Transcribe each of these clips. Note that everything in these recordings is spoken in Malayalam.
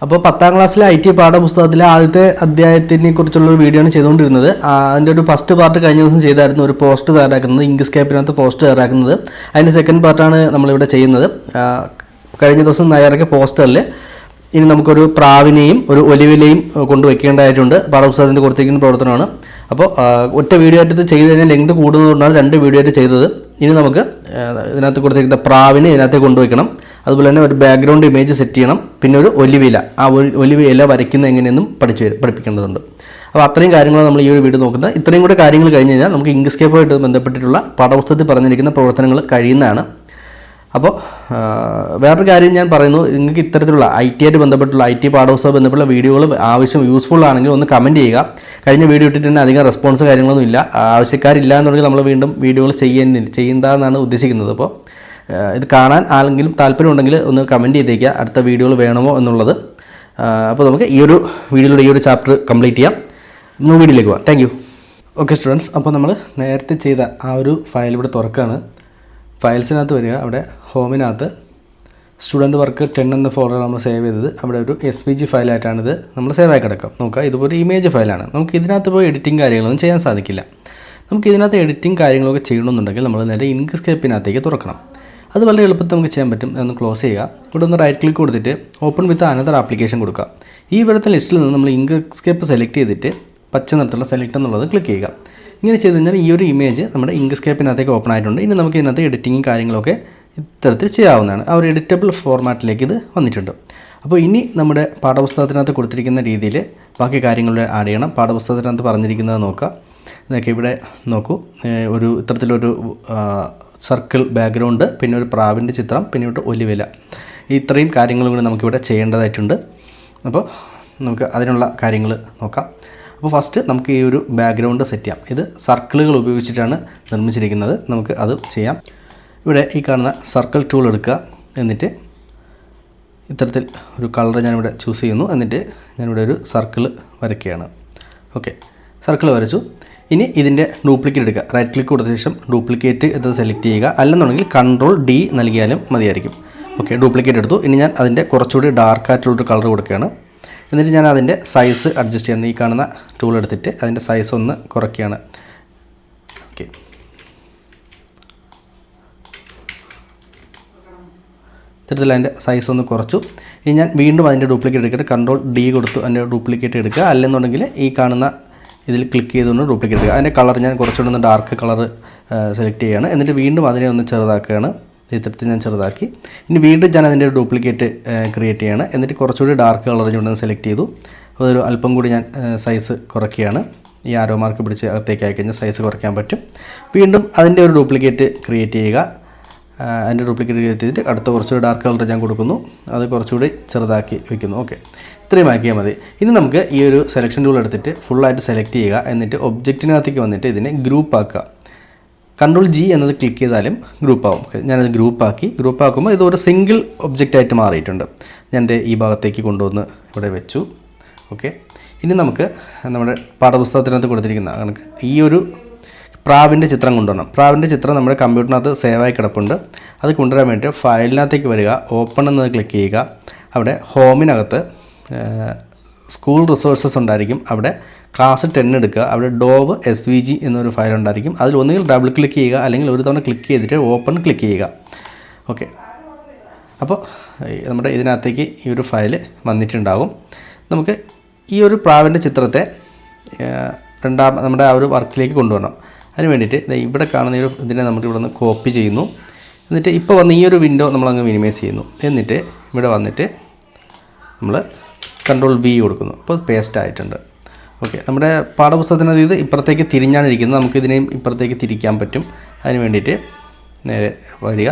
അപ്പോൾ 10ാം ക്ലാസ്സിലെ IT പാഠപുസ്തകത്തിലെ ആദ്യത്തെ അധ്യായത്തിനെ കുറിച്ചുള്ള ഒരു വീഡിയോ ആണ് ചെയ്തുകൊണ്ടിരുന്നത്. അതിൻ്റെ ഒരു ഫസ്റ്റ് പാർട്ട് കഴിഞ്ഞ ദിവസം ചെയ്തായിരുന്നു, ഒരു പോസ്റ്റ് തയ്യാറാക്കുന്നത്, ഇങ്ക്സ്കേപ്പിനകത്ത് പോസ്റ്റ് തയ്യാറാക്കുന്നത്. അതിൻ്റെ സെക്കൻഡ് പാർട്ടാണ് നമ്മളിവിടെ ചെയ്യുന്നത്. കഴിഞ്ഞ ദിവസം തയ്യാറാക്കിയ പോസ്റ്ററിൽ ഇനി നമുക്കൊരു പ്രാവിനെയും ഒരു ഒലിവിനെയും കൊണ്ടുവയ്ക്കേണ്ടതായിട്ടുണ്ട്. പാഠപുസ്തകത്തിൻ്റെ കൊടുത്തിരിക്കുന്ന പ്രവർത്തനമാണ്. അപ്പോൾ ഒറ്റ വീഡിയോ ആയിട്ട് ചെയ്ത് കഴിഞ്ഞാൽ ലെങ്ത് കൂടുന്നതുകൊണ്ടാണ് 2 വീഡിയോ ആയിട്ട് ചെയ്തത്. ഇനി നമുക്ക് ഇതിനകത്ത് കൊടുത്തിരിക്കുന്ന പ്രാവിനെ ഇതിനകത്ത് കൊണ്ടുവയ്ക്കണം. അതുപോലെ തന്നെ ഒരു ബാക്ക്ഗ്രൗണ്ട് ഇമേജ് സെറ്റ് ചെയ്യണം. പിന്നെ ഒരു ഒലിവില, ആ ഒലിവില വരയ്ക്കുന്നത് എങ്ങനെയെന്നും പഠിപ്പിക്കേണ്ടതുണ്ട്. അപ്പോൾ അത്രയും കാര്യങ്ങൾ നമ്മൾ ഈ ഒരു വീഡിയോ നോക്കുന്നത്. ഇത്രയും കൂടെ കാര്യങ്ങൾ കഴിഞ്ഞ് കഴിഞ്ഞാൽ നമുക്ക് ഇങ്ക്സ്കേപ്പുമായിട്ട് ബന്ധപ്പെട്ടിട്ടുള്ള പാഠപുസ്തകത്തിൽ പറഞ്ഞിരിക്കുന്ന പ്രവർത്തനങ്ങൾ കഴിയുന്നതാണ്. അപ്പോൾ വേറൊരു കാര്യം ഞാൻ പറയുന്നു, നിങ്ങൾക്ക് ഇത്തരത്തിലുള്ള IT ആയിട്ട് ബന്ധപ്പെട്ടുള്ള IT പാഠപുസ്തകം ബന്ധപ്പെട്ടുള്ള വീഡിയോകൾ യൂസ്ഫുൾ ആണെങ്കിൽ ഒന്ന് കമൻറ്റ് ചെയ്യുക. കഴിഞ്ഞ വീഡിയോ ഇട്ടിട്ട് തന്നെ അധികം റെസ്പോൺസ് കാര്യങ്ങളൊന്നും ഇല്ല. ആവശ്യക്കാരില്ല എന്നുണ്ടെങ്കിൽ നമ്മൾ വീണ്ടും വീഡിയോകൾ ചെയ്യേണ്ടതെന്നാണ് ഉദ്ദേശിക്കുന്നത്. അപ്പോൾ ഇത് കാണാൻ ആരെങ്കിലും താല്പര്യമുണ്ടെങ്കിൽ ഒന്ന് കമൻറ്റ് ചെയ്തേക്കുക, അടുത്ത വീഡിയോകൾ വേണമോ എന്നുള്ളത്. അപ്പോൾ നമുക്ക് ഈ ഒരു വീഡിയോയിലൂടെ ഈ ഒരു ചാപ്റ്റർ കംപ്ലീറ്റ് ചെയ്യാം. വീഡിയോയിലേക്ക് പോകാം. Thank you. ഓക്കെ സ്റ്റുഡൻസ്, അപ്പോൾ നമ്മൾ നേരത്തെ ചെയ്ത ആ ഒരു ഫയൽ ഇവിടെ തുറക്കുകയാണ്. ഫയൽസിനകത്ത് വരിക, അവിടെ ഹോമിനകത്ത് സ്റ്റുഡൻറ്റ് വർക്ക് 10 എന്ന ഫോൾഡർ നമ്മൾ സേവ് ചെയ്തത്. അവിടെ ഒരു SVG ഫയലായിട്ടാണിത് നമ്മൾ സേവ് ആയി കിടക്കാം. നോക്കുക, ഇതുപോലെ ഇമേജ് ഫയലാണ്. നമുക്ക് ഇതിനകത്ത് പോയി എഡിറ്റിംഗ് കാര്യങ്ങളൊന്നും ചെയ്യാൻ സാധിക്കില്ല. നമുക്ക് ഇതിനകത്ത് എഡിറ്റിംഗ് കാര്യങ്ങളൊക്കെ ചെയ്യണമെന്നുണ്ടെങ്കിൽ നമ്മൾ നേരെ ഇങ്ക്സ്കേപ്പിനകത്തേക്ക് തുറക്കണം. അത് വളരെ എളുപ്പത്തിൽ നമുക്ക് ചെയ്യാൻ പറ്റും. ഒന്ന് ക്ലോസ് ചെയ്യുക. ഇവിടെ ഒന്ന് റൈറ്റ് ക്ലിക്ക് കൊടുത്തിട്ട് ഓപ്പൺ വിത്ത് അനദർ ആപ്ലിക്കേഷൻ കൊടുക്കുക. ഈ ഇവിടുത്തെ ലിസ്റ്റിൽ നിന്ന് നമ്മൾ ഇങ്ക്സ്കേപ്പ് സെലക്ട് ചെയ്തിട്ട് പച്ച നിറത്തിലുള്ള സെലക്ട് എന്നുള്ളത് ക്ലിക്ക് ചെയ്യുക. ഇങ്ങനെ ചെയ്ത് കഴിഞ്ഞാൽ ഈ ഒരു ഇമേജ് നമ്മുടെ ഇങ്ക്സ്കേപ്പിനകത്തേക്ക് ഓപ്പൺ ആയിട്ടുണ്ട്. ഇനി നമുക്ക് ഇതിനകത്ത് എഡിറ്റിങ്ങും കാര്യങ്ങളൊക്കെ ഇത്തരത്തിൽ ചെയ്യാവുന്നതാണ്. ആ ഒരു എഡിറ്റബിൾ ഫോർമാറ്റിലേക്ക് ഇത് വന്നിട്ടുണ്ട്. അപ്പോൾ ഇനി നമ്മുടെ പാഠപുസ്തകത്തിനകത്ത് കൊടുത്തിരിക്കുന്ന രീതിയിൽ ബാക്കി കാര്യങ്ങൾ ആഡ് ചെയ്യണം. പാഠപുസ്തകത്തിനകത്ത് പറഞ്ഞിരിക്കുന്നത് നോക്കുക. ഇതൊക്കെ ഇവിടെ നോക്കൂ, ഒരു ഇത്തരത്തിലൊരു സർക്കിൾ ബാക്ക്ഗ്രൗണ്ട്, പിന്നെ ഒരു പ്രാവിൻ്റെ ചിത്രം, പിന്നെ ഒരു ഒലിവില, ഇത്രയും കാര്യങ്ങളും കൂടി നമുക്കിവിടെ ചെയ്യേണ്ടതായിട്ടുണ്ട്. അപ്പോൾ നമുക്ക് അതിനുള്ള കാര്യങ്ങൾ നോക്കാം. അപ്പോൾ ഫസ്റ്റ് നമുക്ക് ഈ ഒരു ബാക്ക്ഗ്രൗണ്ട് സെറ്റ് ചെയ്യാം. ഇത് സർക്കിളുകൾ ഉപയോഗിച്ചിട്ടാണ് നിർമ്മിച്ചിരിക്കുന്നത്. നമുക്ക് അത് ചെയ്യാം. ഇവിടെ ഈ കാണുന്ന സർക്കിൾ ടൂൾ എടുക്കുക. എന്നിട്ട് ഇത്തരത്തിൽ ഒരു കളർ ഞാനിവിടെ ചൂസ് ചെയ്യുന്നു. എന്നിട്ട് ഞാനിവിടെ ഒരു സർക്കിൾ വരയ്ക്കുകയാണ്. ഓക്കെ, സർക്കിൾ വരച്ചു. ഇനി ഇതിൻ്റെ ഡ്യൂപ്ലിക്കേറ്റ് എടുക്കുക. റൈറ്റ് ക്ലിക്ക് കൊടുത്ത ശേഷം ഡ്യൂപ്ലിക്കേറ്റ് ഇത് സെലക്ട് ചെയ്യുക. അല്ലെന്നുണ്ടെങ്കിൽ Ctrl+D നൽകിയാലും മതിയായിരിക്കും. ഓക്കെ, ഡ്യൂപ്ലിക്കേറ്റ് എടുത്തു. ഇനി ഞാൻ അതിൻ്റെ കുറച്ചുകൂടി ഡാർക്കായിട്ടുള്ളൊരു കളർ കൊടുക്കുകയാണ്. എന്നിട്ട് ഞാൻ അതിൻ്റെ സൈസ് അഡ്ജസ്റ്റ് ചെയ്യണം. ഈ കാണുന്ന ടൂൾ എടുത്തിട്ട് അതിൻ്റെ സൈസ് ഒന്ന് കുറയ്ക്കുകയാണ്. ഓക്കെ, ഇത്തരത്തിൽ അതിൻ്റെ സൈസ് ഒന്ന് കുറച്ചു. ഇനി ഞാൻ വീണ്ടും അതിൻ്റെ ഡ്യൂപ്ലിക്കേറ്റ് എടുത്തിട്ട് Ctrl+D കൊടുത്തു അതിൻ്റെ ഡ്യൂപ്ലിക്കേറ്റ് എടുക്കുക. അല്ലെന്നുണ്ടെങ്കിൽ ഈ കാണുന്ന ഇതിൽ ക്ലിക്ക് ചെയ്തുകൊണ്ട് ഡ്യൂപ്ലിക്കേറ്റ് എടുക്കുക. അതിൻ്റെ കളർ ഞാൻ കുറച്ചുകൂടി ഒന്ന് ഡാർക്ക് കളർ സെലക്ട് ചെയ്യുകയാണ്. എന്നിട്ട് വീണ്ടും അതിനെ ഒന്ന് ചെറുതാക്കുകയാണ്. ഇത്തരത്തിൽ ഞാൻ ചെറുതാക്കി. ഇനി വീണ്ടും ഞാൻ അതിൻ്റെ ഡ്യൂപ്ലിക്കേറ്റ് ക്രിയേറ്റ് ചെയ്യുകയാണ്. എന്നിട്ട് കുറച്ചുകൂടി ഡാർക്ക് കളർ ഞാൻ സെലക്ട് ചെയ്തു. അതൊരു അല്പം കൂടി ഞാൻ സൈസ് കുറയ്ക്കുകയാണ്. ഈ ആരോ മാർക്ക് പിടിച്ച് അകത്തേക്ക് ആയിക്കഴിഞ്ഞാൽ സൈസ് കുറയ്ക്കാൻ പറ്റും. വീണ്ടും അതിൻ്റെ ഒരു ഡ്യൂപ്ലിക്കേറ്റ് ക്രിയേറ്റ് ചെയ്യുക. അതിൻ്റെ ഡ്യൂപ്ലിക്കേറ്റ് ക്രിയേറ്റ് ചെയ്തിട്ട് അടുത്ത കുറച്ചുകൂടി ഡാർക്ക് കളർ ഞാൻ കൊടുക്കുന്നു. അത് കുറച്ചുകൂടി ചെറുതാക്കി വയ്ക്കുന്നു. ഓക്കെ, ഇത്രയും ആക്കിയാൽ മതി. ഇനി നമുക്ക് ഈ ഒരു സെലക്ഷൻ ടൂൾ എടുത്തിട്ട് ഫുള്ളായിട്ട് സെലക്റ്റ് ചെയ്യുക. എന്നിട്ട് ഒബ്ജക്റ്റിനകത്തേക്ക് വന്നിട്ട് ഇതിനെ ഗ്രൂപ്പ് ആക്കുക. Ctrl+G എന്നത് ക്ലിക്ക് ചെയ്താലും ഗ്രൂപ്പ് ആവും. ഞാനത് ഗ്രൂപ്പ് ആക്കുമ്പോൾ ഇതൊരു സിംഗിൾ ഒബ്ജക്റ്റായിട്ട് മാറിയിട്ടുണ്ട്. ഞാൻ ഈ ഭാഗത്തേക്ക് കൊണ്ടുവന്ന് ഇവിടെ വെച്ചു. ഓക്കെ, ഇനി നമുക്ക് നമ്മുടെ പാഠപുസ്തകത്തിനകത്ത് കൊടുത്തിരിക്കുന്ന കണക്ക് ഈ ഒരു പ്രാവിൻ്റെ ചിത്രം കൊണ്ടുവരണം. പ്രാവിൻ്റെ ചിത്രം നമ്മുടെ കമ്പ്യൂട്ടറിനകത്ത് സേവായി കിടപ്പുണ്ട്. അത് കൊണ്ടുവരാൻ വേണ്ടി ഫയലിനകത്തേക്ക് വരിക, ഓപ്പൺ എന്നത് ക്ലിക്ക് ചെയ്യുക. അവിടെ ഹോമിനകത്ത് സ്കൂൾ റിസോഴ്സസ് ഉണ്ടായിരിക്കും. അവിടെ ക്ലാസ് 10 എടുക്കുക. അവിടെ ഡോവ് SVG എന്നൊരു ഫയൽ ഉണ്ടായിരിക്കും. അതിൽ ഒന്നുകിൽ ഡബിൾ ക്ലിക്ക് ചെയ്യുക, അല്ലെങ്കിൽ ഒരു തവണ ക്ലിക്ക് ചെയ്തിട്ട് ഓപ്പൺ ക്ലിക്ക് ചെയ്യുക. ഓക്കെ, അപ്പോൾ നമ്മുടെ ഇതിനകത്തേക്ക് ഈ ഒരു ഫയൽ വന്നിട്ടുണ്ടാകും. നമുക്ക് ഈ ഒരു പ്രാവിൻ്റെ ചിത്രത്തെ നമ്മുടെ ആ ഒരു വർക്കിലേക്ക് കൊണ്ടുവരണം. അതിന് വേണ്ടിയിട്ട് ഇവിടെ കാണുന്ന ഈ ഒരു ഇതിനെ നമുക്ക് ഇവിടെ നിന്ന് കോപ്പി ചെയ്യുന്നു. എന്നിട്ട് ഇപ്പോൾ വന്ന് ഈ ഒരു വിൻഡോ നമ്മളങ്ങ് മിനിമൈസ് ചെയ്യുന്നു. എന്നിട്ട് ഇവിടെ വന്നിട്ട് നമ്മൾ Ctrl+V കൊടുക്കുന്നു. അപ്പോൾ പേസ്റ്റ് ആയിട്ടുണ്ട്. ഓക്കെ, നമ്മുടെ പാഠപുസ്തകത്തിനകത്ത് ഇത് ഇപ്പുറത്തേക്ക് തിരിഞ്ഞാണ് ഇരിക്കുന്നത്. നമുക്കിതിനെയും ഇപ്പുറത്തേക്ക് തിരിക്കാൻ പറ്റും. അതിന് വേണ്ടിയിട്ട് നേരെ വരിക.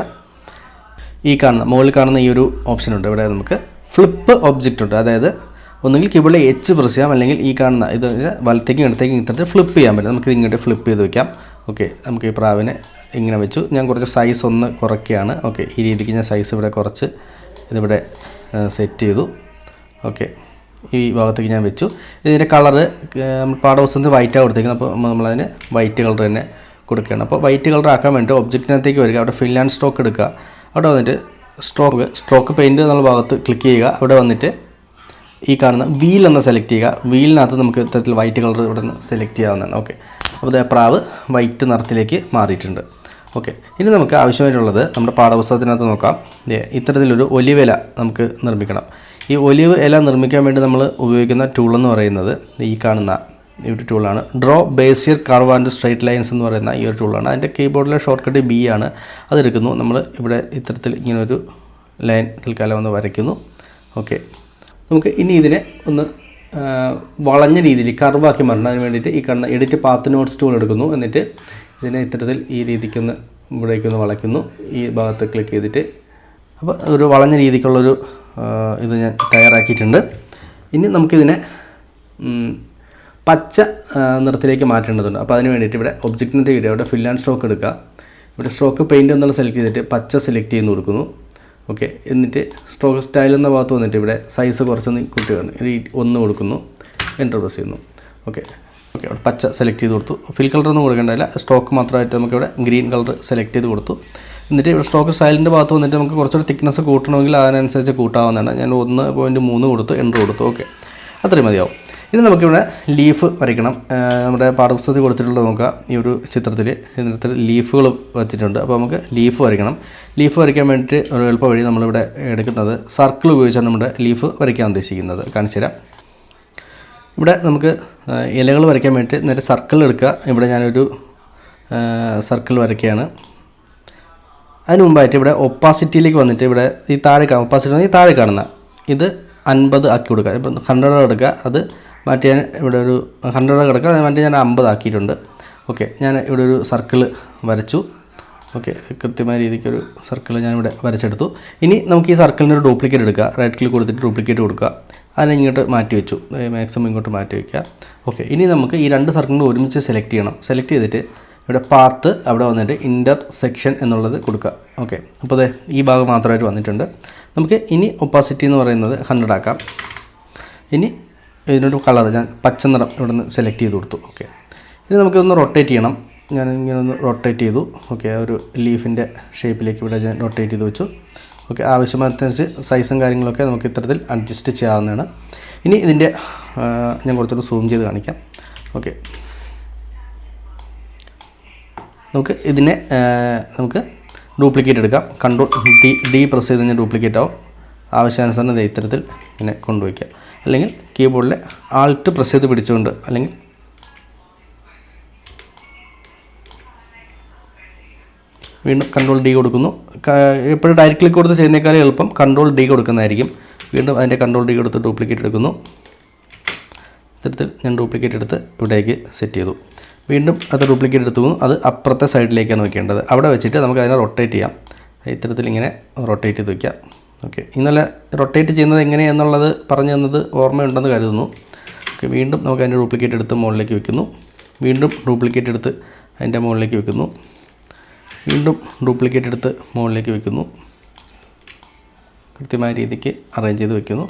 ഈ മുകളിൽ കാണുന്ന ഈ ഒരു ഓപ്ഷൻ ഉണ്ട്. ഇവിടെ നമുക്ക് ഫ്ലിപ്പ് ഒബ്ജക്റ്റ് ഉണ്ട്. അതായത് ഒന്നുകിൽ കീബോർഡിൽ H പ്രസ് ചെയ്യാം, അല്ലെങ്കിൽ ഈ കാണുന്ന ഇത് വലത്തേക്കും ഇടത്തേക്കും ഇത്തരത്തിൽ ഫ്ലിപ്പ് ചെയ്യാൻ പറ്റും. നമുക്കിത് ഇങ്ങോട്ട് ഫ്ലിപ്പ് ചെയ്ത് വയ്ക്കാം. ഓക്കെ, നമുക്ക് ഈ പ്രാവിനെ ഇങ്ങനെ വെച്ചു. ഞാൻ കുറച്ച് സൈസ് ഒന്ന് കുറയ്ക്കുകയാണ്. ഓക്കെ, ഈ രീതിക്ക് ഞാൻ സൈസ് ഇവിടെ കുറച്ച് ഇതിവിടെ സെറ്റ് ചെയ്തു. ഓക്കെ, ഈ ഭാഗത്തേക്ക് ഞാൻ വെച്ചു. ഇതിൻ്റെ കളറ് പാഠപുസ്തകത്തിൽ വൈറ്റാണ് കൊടുത്തേക്കുന്നത്. അപ്പോൾ നമ്മളതിന് വൈറ്റ് കളർ തന്നെ കൊടുക്കുകയാണ്. അപ്പോൾ വൈറ്റ് കളർ ആക്കാൻ വേണ്ടി ഒബ്ജക്റ്റിനകത്തേക്ക് വരിക. അവിടെ ഫിൽ ആൻഡ് സ്ട്രോക്ക് എടുക്കുക. അവിടെ വന്നിട്ട് സ്ട്രോക്ക് പെയിൻറ്റ് എന്നുള്ള ഭാഗത്ത് ക്ലിക്ക് ചെയ്യുക. അവിടെ വന്നിട്ട് ഈ കാണുന്ന വീൽ എന്ന് സെലക്ട് ചെയ്യുക. വീലിനകത്ത് നമുക്ക് ഇത്തരത്തിൽ വൈറ്റ് കളർ ഇവിടെ നിന്ന് സെലക്ട് ചെയ്യാവുന്നതാണ്. ഓക്കെ, അപ്പോൾ ഇത് പ്രാവ് വൈറ്റ് നിറത്തിലേക്ക് മാറിയിട്ടുണ്ട്. ഓക്കെ, ഇനി നമുക്ക് ആവശ്യമായിട്ടുള്ളത് നമ്മുടെ പാഠപുസ്തകത്തിനകത്ത് നോക്കാം. ഇത്തരത്തിലൊരു ഒലിവ് ഇല നമുക്ക് നിർമ്മിക്കണം. ഈ ഒലിവ് ഇല നിർമ്മിക്കാൻ വേണ്ടി നമ്മൾ ഉപയോഗിക്കുന്ന ടൂളെന്ന് പറയുന്നത് ഈ കാണുന്ന ഈ ഒരു ടൂളാണ്. Draw Bezier curve and straight lines എന്ന് പറയുന്ന ഈ ഒരു ടൂളാണ്. അതിൻ്റെ കീബോർഡിലെ ഷോർട്ട് കട്ട് ബി ആണ്. അതെടുക്കുന്നു. നമ്മൾ ഇവിടെ ഇത്തരത്തിൽ ഇങ്ങനൊരു ലൈൻ തൽക്കാലം ഒന്ന് വരയ്ക്കുന്നു. ഓക്കെ, നമുക്ക് ഇനി ഇതിനെ ഒന്ന് വളഞ്ഞ രീതിയിൽ കർവാക്കി മാറണം. അതിന് വേണ്ടിയിട്ട് ഈ കാണുന്ന എഡിറ്റ് പാത്ത് നോട്ട്സ് ടൂൾ എടുക്കുന്നു. എന്നിട്ട് ഇതിനെ ഇത്തരത്തിൽ ഈ രീതിക്കൊന്ന് ഇവിടേക്കൊന്ന് വളയ്ക്കുന്നു. ഈ ഭാഗത്ത് ക്ലിക്ക് ചെയ്തിട്ട് അപ്പോൾ ഒരു വളഞ്ഞ രീതിക്കുള്ളൊരു ഇത് ഞാൻ തയ്യാറാക്കിയിട്ടുണ്ട്. ഇനി നമുക്കിതിനെ പച്ച നിറത്തിലേക്ക് മാറ്റേണ്ടതുണ്ട്. അപ്പോൾ അതിന് വേണ്ടിയിട്ട് ഇവിടെ ഒബ്ജക്റ്റിൻ്റെ വീഡിയോ ഇവിടെ ഫിൽ ആൻഡ് സ്ട്രോക്ക് എടുക്കുക. ഇവിടെ സ്ട്രോക്ക് പെയിൻറ്റ് എന്നുള്ള സെലക്ട് ചെയ്തിട്ട് പച്ച സെലക്ട് ചെയ്യുന്നു കൊടുക്കുന്നു. ഓക്കെ, എന്നിട്ട് സ്ട്രോക്ക് സ്റ്റൈൽ എന്ന ഭാഗത്ത് വന്നിട്ട് ഇവിടെ സൈസ് കുറച്ചൊന്ന് കൂട്ടുകയാണ്. 1 കൊടുക്കുന്നു, എൻ്റർ പ്രസ് ചെയ്യുന്നു. ഓക്കെ, അവിടെ പച്ച സെലക്ട് ചെയ്ത് കൊടുത്തു. ഫിൽ കളറൊന്നും കൊടുക്കേണ്ടതില്ല, സ്ട്രോക്ക് മാത്രമായിട്ട് നമുക്കിവിടെ ഗ്രീൻ കളർ സെലക്ട് ചെയ്ത് കൊടുത്തു. എന്നിട്ട് ഇവിടെ സ്ട്രോക്ക് സ്റ്റൈലിൻ്റെ ഭാഗത്ത് വന്നിട്ട് നമുക്ക് കുറച്ചുകൂടി തിക്നെസ് കൂട്ടണമെങ്കിൽ അതിനനുസരിച്ച് കൂട്ടാവുന്നതാണ്. ഞാൻ 1.3 കൊടുത്തു, എൻ്റർ കൊടുത്തു. ഓക്കെ, അത്രയും മതിയാവും. ഇനി നമുക്കിവിടെ ലീഫ് വരയ്ക്കണം. നമ്മുടെ പാഠപുസ്തകത്തിൽ കൊടുത്തിട്ടുള്ളത് നോക്കുക. ഈ ഒരു ചിത്രത്തിൽ ഇതിനകത്ത് ലീഫുകൾ വെച്ചിട്ടുണ്ട്. അപ്പോൾ നമുക്ക് ലീഫ് വരയ്ക്കണം. ലീഫ് വരയ്ക്കാൻ വേണ്ടിയിട്ട് ഒരു എളുപ്പ വഴി നമ്മളിവിടെ എടുക്കുന്നത് സർക്കിൾ ഉപയോഗിച്ചാണ് നമ്മുടെ ലീഫ് വരയ്ക്കാൻ ഉദ്ദേശിക്കുന്നത്. കാണിച്ചു തരാം. ഇവിടെ നമുക്ക് ഇലകൾ വരയ്ക്കാൻ വേണ്ടിയിട്ട് നേരെ സർക്കിൾ എടുക്കുക. ഇവിടെ ഞാനൊരു സർക്കിൾ വരയ്ക്കുകയാണ്. അതിന് മുമ്പായിട്ട് ഇവിടെ ഒപ്പാസിറ്റിയിലേക്ക് വന്നിട്ട് ഇവിടെ ഈ താഴെ ഒപ്പാസിറ്റി ഈ താഴെ കാണുന്ന ഇത് 50 ആക്കി കൊടുക്കുക. ഇപ്പം 100 എടുക്കുക, അത് മാറ്റി ഞാൻ ഇവിടെ ഒരു 100 കിടക്കുക, അത് മാറ്റി ഞാൻ 50 ആക്കിയിട്ടുണ്ട്. ഓക്കെ, ഞാൻ ഇവിടെ ഒരു സർക്കിൾ വരച്ചു. ഓക്കെ, കൃത്യമായ രീതിക്കൊരു സർക്കിൾ ഞാനിവിടെ വരച്ചെടുത്തു. ഇനി നമുക്ക് ഈ സർക്കിളിനൊരു ഡ്യൂപ്ലിക്കേറ്റ് എടുക്കുക. റൈറ്റ് ക്ലിക്ക് കൊടുത്തിട്ട് ഡ്യൂപ്ലിക്കേറ്റ് കൊടുക്കുക. അതിനെ ഇങ്ങോട്ട് മാറ്റി വെച്ചു, മാക്സിമം ഇങ്ങോട്ട് മാറ്റി വയ്ക്കുക. ഓക്കെ, ഇനി നമുക്ക് ഈ 2 സർക്കിളിനും ഒരുമിച്ച് സെലക്ട് ചെയ്യണം. സെലക്ട് ചെയ്തിട്ട് ഇവിടെ പാത്ത് അവിടെ വന്നിട്ട് ഇൻ്റർസെക്ഷൻ എന്നുള്ളത് കൊടുക്കുക. ഓക്കെ, അപ്പോൾ അതെ ഈ ഭാഗം മാത്രമായിട്ട് വന്നിട്ടുണ്ട്. നമുക്ക് ഇനി ഒപ്പാസിറ്റി എന്ന് പറയുന്നത് 100 ആക്കാം. ഇനി ഇതിനൊരു കളർ ഞാൻ പച്ച നിറം ഇവിടെ നിന്ന് സെലക്ട് ചെയ്ത് കൊടുത്തു. ഓക്കെ, ഇനി നമുക്കിതൊന്ന് റൊട്ടേറ്റ് ചെയ്യണം. ഞാൻ ഇങ്ങനെ ഒന്ന് റൊട്ടേറ്റ് ചെയ്തു. ഓക്കെ, ഒരു ലീഫിൻ്റെ ഷേപ്പിലേക്ക് ഇവിടെ ഞാൻ റൊട്ടേറ്റ് ചെയ്ത് വെച്ചു. ഓക്കെ, ആവശ്യമനുസരിച്ച് സൈസും കാര്യങ്ങളൊക്കെ നമുക്ക് ഇത്തരത്തിൽ അഡ്ജസ്റ്റ് ചെയ്യാവുന്നതാണ്. ഇനി ഇതിൻ്റെ ഞാൻ കുറച്ചുകൂടി സൂം ചെയ്ത് കാണിക്കാം. ഓക്കെ, നമുക്ക് ഇതിനെ നമുക്ക് ഡ്യൂപ്ലിക്കേറ്റ് എടുക്കാം. കൺട്രോൾ ഡി പ്രസ് ചെയ്ത് കഴിഞ്ഞാൽ ഡ്യൂപ്ലിക്കേറ്റ് ആവും. ആവശ്യാനുസരണം ഇത്തരത്തിൽ ഇങ്ങനെ കൊണ്ടുവയ്ക്കുക. അല്ലെങ്കിൽ കീബോർഡിലെ ആൾട്ട് പ്രസ് ചെയ്ത് പിടിച്ചുകൊണ്ട്, അല്ലെങ്കിൽ വീണ്ടും കൺട്രോൾ ഡി കൊടുക്കുന്നു. എപ്പോഴും ഡയറക്റ്റ് ക്ലിക്ക് കൊടുത്ത് ചെയ്യുന്നേക്കാളും എളുപ്പം കൺട്രോൾ ഡി കൊടുക്കുന്നതായിരിക്കും. വീണ്ടും അതിൻ്റെ കൺട്രോൾ ഡി കൊടുത്ത് ഡ്യൂപ്ലിക്കേറ്റ് എടുക്കുന്നു. ഇത്തരത്തിൽ ഞാൻ ഡ്യൂപ്ലിക്കേറ്റ് എടുത്ത് ഇവിടേക്ക് സെറ്റ് ചെയ്തു. വീണ്ടും അത് ഡ്യൂപ്ലിക്കേറ്റ് എടുത്തു. അത് അപ്പുറത്തെ സൈഡിലേക്കാണ് വെക്കേണ്ടത്. അവിടെ വെച്ചിട്ട് നമുക്ക് അതിനെ റൊട്ടേറ്റ് ചെയ്യാം. ഇത്തരത്തിൽ ഇങ്ങനെ റൊട്ടേറ്റ് ചെയ്ത് വയ്ക്കാം. ഓക്കെ, ഇന്നലെ റൊട്ടേറ്റ് ചെയ്യുന്നത് എങ്ങനെയാണെന്നുള്ളത് പറഞ്ഞു തന്നത് ഓർമ്മയുണ്ടെന്ന് കരുതുന്നു. ഓക്കെ, വീണ്ടും നമുക്ക് അതിൻ്റെ ഡ്യൂപ്ലിക്കേറ്റ് എടുത്ത് മുകളിലേക്ക് വെക്കുന്നു. വീണ്ടും ഡ്യൂപ്ലിക്കേറ്റ് എടുത്ത് അതിൻ്റെ മുകളിലേക്ക് വെക്കുന്നു. വീണ്ടും ഡ്യൂപ്ലിക്കേറ്റ് എടുത്ത് മുകളിലേക്ക് വെക്കുന്നു. കൃത്യമായ രീതിക്ക് അറേഞ്ച് ചെയ്ത് വെക്കുന്നു.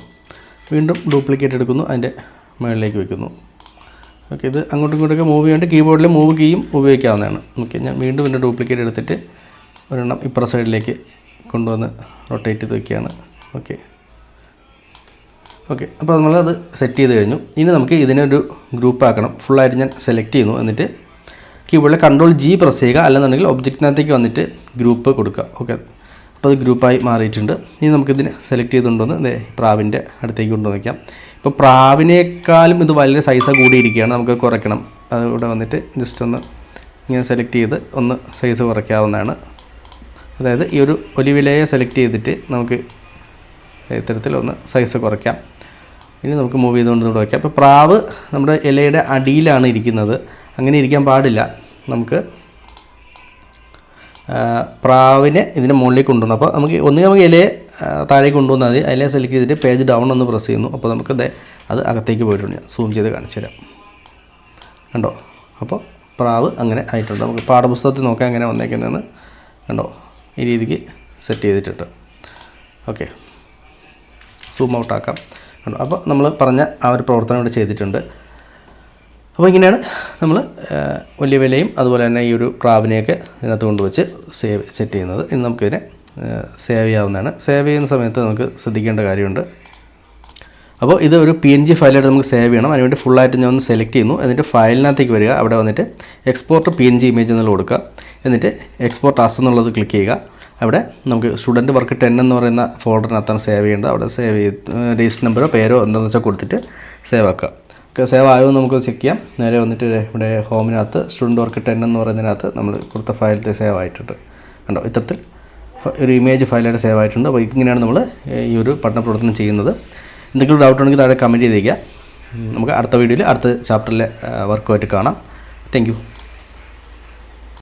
വീണ്ടും ഡ്യൂപ്ലിക്കേറ്റ് എടുക്കുന്നു, അതിൻ്റെ മുകളിലേക്ക് വെക്കുന്നു. ഓക്കെ, ഇത് അങ്ങോട്ടും ഇങ്ങോട്ടൊക്കെ മൂവ് ചെയ്യാണ്ട് കീബോർഡിൽ മൂവ് കീയും ഉപയോഗിക്കാവുന്നതാണ്. ഓക്കെ, ഞാൻ വീണ്ടും ഇതിൻ്റെ ഡ്യൂപ്ലിക്കേറ്റ് എടുത്തിട്ട് ഒരെണ്ണം ഇപ്പുറ സൈഡിലേക്ക് കൊണ്ടുവന്ന് റൊട്ടേറ്റ് ചെയ്ത് വയ്ക്കുകയാണ്. ഓക്കെ, അപ്പോൾ നമ്മളത് സെറ്റ് ചെയ്ത് കഴിഞ്ഞു. ഇനി നമുക്ക് ഇതിനൊരു ഗ്രൂപ്പ് ആക്കണം. ഫുള്ളായിട്ട് ഞാൻ സെലക്ട് ചെയ്യുന്നു. എന്നിട്ട് കീബോർഡിൽ കൺട്രോൾ ജി പ്രസ് ചെയ്യുക. അല്ലെന്നുണ്ടെങ്കിൽ ഒബ്ജക്റ്റിനകത്തേക്ക് വന്നിട്ട് ഗ്രൂപ്പ് കൊടുക്കുക. ഓക്കെ, അപ്പോൾ അത് ഗ്രൂപ്പായി മാറിയിട്ടുണ്ട്. ഇനി നമുക്കിതിനെ സെലക്ട് ചെയ്തുകൊണ്ടുവന്ന് പ്രാവിൻ്റെ അടുത്തേക്ക് കൊണ്ടുവന്ന് വയ്ക്കാം. ഇപ്പോൾ പ്രാവിനേക്കാളും ഇത് വലിയ സൈസ് കൂടിയിരിക്കുകയാണ്. നമുക്ക് കുറയ്ക്കണം. അത് ഇവിടെ വന്നിട്ട് ജസ്റ്റ് ഒന്ന് ഇങ്ങനെ സെലക്ട് ചെയ്ത് ഒന്ന് സൈസ് കുറയ്ക്കാവുന്നതാണ്. അതായത് ഈ ഒരു ഒലിവിലയെ സെലക്ട് ചെയ്തിട്ട് നമുക്ക് ഇത്തരത്തിൽ ഒന്ന് സൈസ് കുറയ്ക്കാം. ഇനി നമുക്ക് മൂവ് ചെയ്തുകൊണ്ട് ഇവിടെ വയ്ക്കാം. അപ്പോൾ പ്രാവ് നമ്മുടെ ഇലയുടെ അടിയിലാണ് ഇരിക്കുന്നത്. അങ്ങനെ ഇരിക്കാൻ പാടില്ല. നമുക്ക് പ്രാവിനെ ഇതിൻ്റെ മുകളിലേക്ക് കൊണ്ടുവന്നു. അപ്പോൾ നമുക്ക് ഇലയെ താഴേക്ക് കൊണ്ടുവന്നാൽ മതി. അതിലെ സെലക്ട് ചെയ്തിട്ട് പേജ് ഡൗൺ ഒന്ന് പ്രസ് ചെയ്യുന്നു. അപ്പോൾ നമുക്ക് അത് അകത്തേക്ക് പോയിട്ടുണ്ട്. ഞാൻ സൂം ചെയ്ത് കാണിച്ചു തരാം. കണ്ടോ? അപ്പോൾ പ്രാവ് അങ്ങനെ ആയിട്ടുണ്ട്. നമുക്ക് പാഠപുസ്തകത്തിൽ നോക്കാം എങ്ങനെ വന്നേക്കുന്നതെന്ന്. കണ്ടോ? ഈ രീതിക്ക് സെറ്റ് ചെയ്തിട്ടുണ്ട്. ഓക്കെ, സൂം ഔട്ട് ആക്കാം. കണ്ടോ? അപ്പോൾ നമ്മൾ പറഞ്ഞ ആ ഒരു പ്രവർത്തനം ഇവിടെ ചെയ്തിട്ടുണ്ട്. അപ്പോൾ ഇങ്ങനെയാണ് നമ്മൾ വലിയ വിലയും അതുപോലെ തന്നെ ഈ ഒരു പ്രാവിനെയൊക്കെ ഇതിനകത്ത് കൊണ്ടുവച്ച് സെറ്റ് ചെയ്യുന്നത്. ഇനി നമുക്കിതിനെ സേവ് ചെയ്യാവുന്നതാണ്. സേവ് ചെയ്യുന്ന സമയത്ത് നമുക്ക് ശ്രദ്ധിക്കേണ്ട കാര്യമുണ്ട്. അപ്പോൾ ഇത് ഒരു PNG ഫയലായിട്ട് നമുക്ക് സേവ് ചെയ്യണം. അതിനുവേണ്ടി ഫുള്ളായിട്ട് ഞാൻ ഒന്ന് സെലക്ട് ചെയ്യുന്നു. എന്നിട്ട് ഫയലിനകത്തേക്ക് വരിക. അവിടെ വന്നിട്ട് എക്സ്പോർട്ട് PNG ഇമേജ് എന്നുള്ള കൊടുക്കുക. എന്നിട്ട് എക്സ്പോർട്ട് ആസ് എന്നുള്ളത് ക്ലിക്ക് ചെയ്യുക. അവിടെ നമുക്ക് സ്റ്റുഡൻറ്റ് വർക്ക് 10 എന്ന് പറയുന്ന ഫോൾഡറിനകത്താണ് സേവ് ചെയ്യേണ്ടത്. അവിടെ സേവ് ചെയ്ത് രജിസ്റ്റർ നമ്പറോ പേരോ എന്താണെന്ന് വെച്ചാൽ കൊടുത്തിട്ട് സേവ് ആക്കുക. ഓക്കെ, സേവ് ആയോ നമുക്ക് ചെക്ക് ചെയ്യാം. നേരെ വന്നിട്ട് ഇവിടെ ഹോമിനകത്ത് സ്റ്റുഡൻറ്റ് വർക്ക് 10 എന്ന് പറയുന്നതിനകത്ത് നമ്മൾ കൊടുത്ത ഫയലിൽ സേവ് ആയിട്ടുണ്ട്. കണ്ടോ, ഇത്തരത്തിൽ ഒരു ഇമേജ് ഫയലായിട്ട് സേവ് ആയിട്ടുണ്ട്. അപ്പോൾ ഇങ്ങനെയാണ് നമ്മൾ ഈ ഒരു പഠന പ്രവർത്തനം ചെയ്യുന്നത്. എന്തെങ്കിലും ഡൗട്ട് ഉണ്ടെങ്കിൽ താഴെ കമൻറ്റ് ചെയ്തേക്കുക. നമുക്ക് അടുത്ത വീഡിയോയിൽ അടുത്ത ചാപ്റ്ററിലെ വർക്കുമായിട്ട് കാണാം. Thank you.